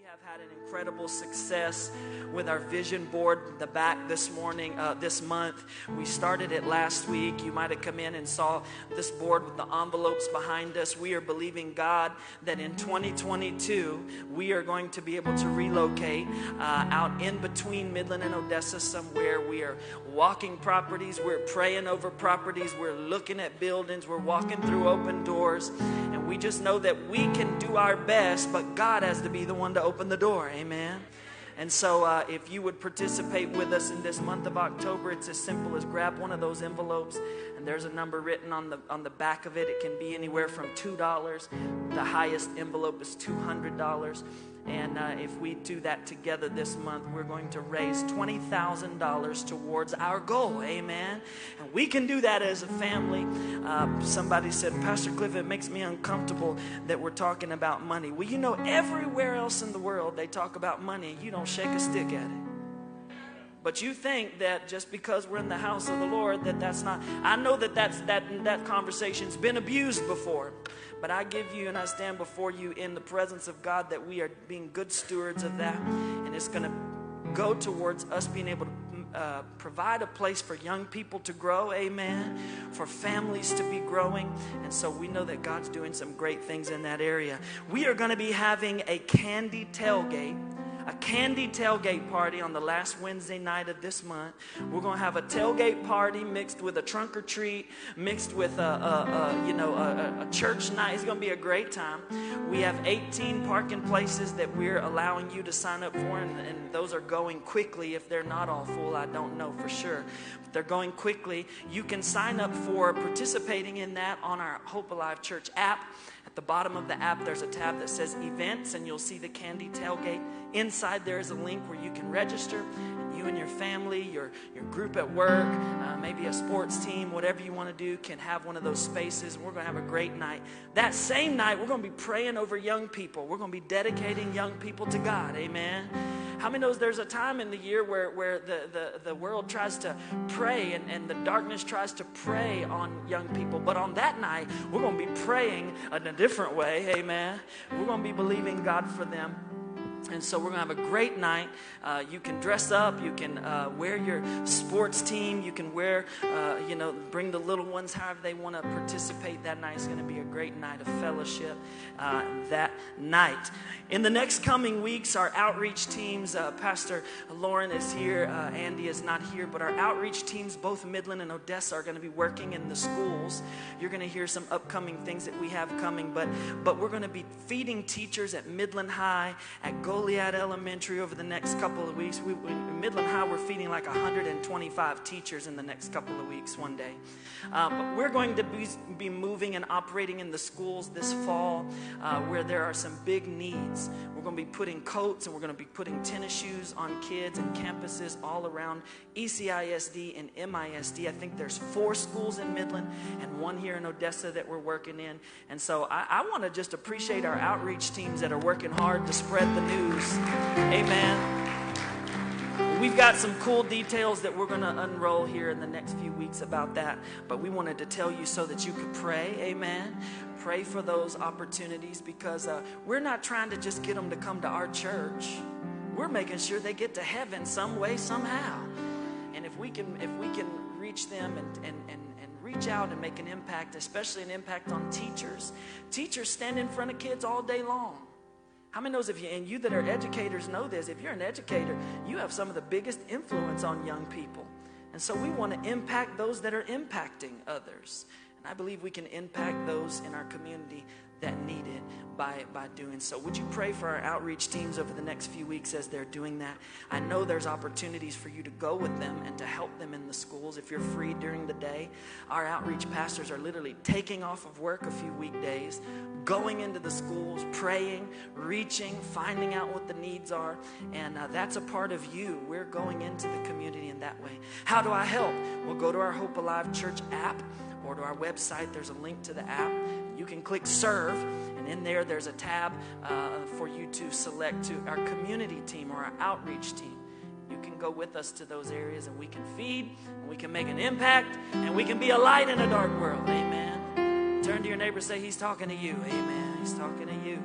have had an incredible success with our vision board in the back this month. We started it last week. You might have come in and saw this board with the envelopes behind us. We are believing God that in 2022, we are going to be able to relocate out in between Midland and Odessa somewhere. We are walking properties. We're praying over properties. We're looking at buildings. We're walking through open doors. And we just know that we can do our best, but God has to be the one to open the door. Amen. And so if you would participate with us in this month of October, it's as simple as grab one of those envelopes, and there's a number written on the back of it. It can be anywhere from $2. The highest envelope is $200. And if we do that together this month, we're going to raise $20,000 towards our goal. Amen. And we can do that as a family. Somebody said, Pastor Cliff, it makes me uncomfortable that we're talking about money. Well, you know, everywhere else in the world they talk about money. You don't shake a stick at it. But you think that just because we're in the house of the Lord, that's not. I know that conversation's been abused before. But I give you and I stand before you in the presence of God that we are being good stewards of that. And it's going to go towards us being able to provide a place for young people to grow, amen, for families to be growing. And so we know that God's doing some great things in that area. We are going to be having a candy tailgate party on the last Wednesday night of this month. We're going to have a tailgate party mixed with a trunk or treat, mixed with a church night. It's going to be a great time. We have 18 parking places that we're allowing you to sign up for, and those are going quickly. If they're not all full, I don't know for sure. But they're going quickly. You can sign up for participating in that on our Hope Alive Church app. At the bottom of the app, there's a tab that says Events, and you'll see the Candy Tailgate. Inside there is a link where you can register. And you and your family, your group at work, maybe a sports team, whatever you want to do, can have one of those spaces. And we're going to have a great night. That same night, we're going to be praying over young people. We're going to be dedicating young people to God. Amen. How many knows there's a time in the year where the world tries to pray and the darkness tries to prey on young people? But on that night, we're going to be praying in a different way, amen. We're going to be believing God for them. And so we're going to have a great night. You can dress up. You can wear your sports team. You can wear, bring the little ones however they want to participate. That night is going to be a great night of fellowship that night. In the next coming weeks, our outreach teams, Pastor Lauren is here. Andy is not here. But our outreach teams, both Midland and Odessa, are going to be working in the schools. You're going to hear some upcoming things that we have coming. But we're going to be feeding teachers at Midland High, at Goliad Elementary over the next couple of weeks. In Midland High, we're feeding like 125 teachers in the next couple of weeks one day. But we're going to be moving and operating in the schools this fall where there are some big needs. We're going to be putting coats and we're going to be putting tennis shoes on kids and campuses all around ECISD and MISD. I think there's 4 schools in Midland and 1 here in Odessa that we're working in. And so I want to just appreciate our outreach teams that are working hard to spread the news. Amen. We've got some cool details that we're going to unroll here in the next few weeks about that. But we wanted to tell you so that you could pray. Amen. Pray for those opportunities because we're not trying to just get them to come to our church. We're making sure they get to heaven some way, somehow. And if we can reach them and reach out and make an impact, especially an impact on teachers. Teachers stand in front of kids all day long. How many knows and you that are educators know this, if you're an educator, you have some of the biggest influence on young people. And so we want to impact those that are impacting others. And I believe we can impact those in our community that need it by doing so. Would you pray for our outreach teams over the next few weeks as they're doing that? I know there's opportunities for you to go with them and to help them in the schools if you're free during the day. Our outreach pastors are literally taking off of work a few weekdays, going into the schools, praying, reaching, finding out what the needs are. And that's a part of you. We're going into the community in that way. How do I help? Well, go to our Hope Alive Church app or to our website. There's a link to the app. You can click Serve, and in there's a tab for you to select to our community team or our outreach team. You can go with us to those areas, and we can feed, and we can make an impact, and we can be a light in a dark world. Amen. Turn to your neighbor and say, he's talking to you. Amen. He's talking to you.